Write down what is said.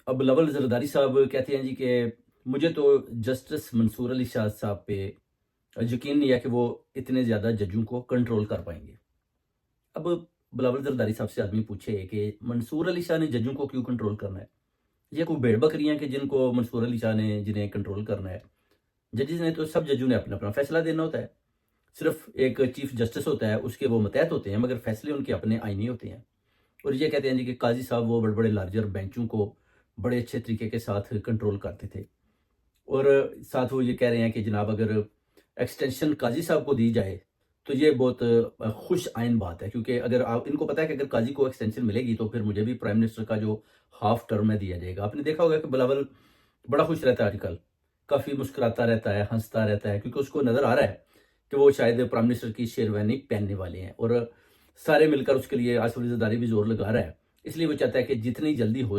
اب بلاول زرداری صاحب کہتے ہیں جی کہ مجھے تو جسٹس منصور علی شاہ صاحب پہ یقین نہیں ہے کہ وہ اتنے زیادہ ججوں کو کنٹرول کر پائیں گے۔ اب بلاول زرداری صاحب سے آدمی پوچھے کہ منصور علی شاہ نے ججوں کو کیوں کنٹرول کرنا ہے؟ یہ کوئی بھیڑ بکریاں کہ جن کو منصور علی شاہ نے جنہیں کنٹرول کرنا ہے؟ ججز نے تو سب ججوں نے اپنا اپنا فیصلہ دینا ہوتا ہے، صرف ایک چیف جسٹس ہوتا ہے، اس کے وہ متحد ہوتے ہیں، مگر فیصلے ان کے اپنے آئینی ہوتے ہیں۔ اور یہ کہتے ہیں جی کہ قاضی صاحب وہ بڑے بڑے لارجر بینچوں کو بڑے اچھے طریقے کے ساتھ کنٹرول کرتے تھے، اور ساتھ وہ یہ کہہ رہے ہیں کہ جناب اگر ایکسٹینشن قاضی صاحب کو دی جائے تو یہ بہت خوش آئین بات ہے، کیونکہ اگر آپ ان کو پتہ ہے کہ اگر قاضی کو ایکسٹینشن ملے گی تو پھر مجھے بھی پرائم منسٹر کا جو ہاف ٹرم ہے دیا جائے گا۔ آپ نے دیکھا ہوگا کہ بلاول بڑا خوش رہتا ہے آج کل، کافی مسکراتا رہتا ہے، ہنستا رہتا ہے، کیونکہ اس کو نظر آ رہا ہے کہ وہ شاید پرائم منسٹر کی شیروانی پہننے والے ہیں، اور سارے مل کر اس کے لیے آصف علی زرداری بھی زور لگا رہا ہے، اس لیے وہ چاہتا ہے کہ جتنی جلدی ہو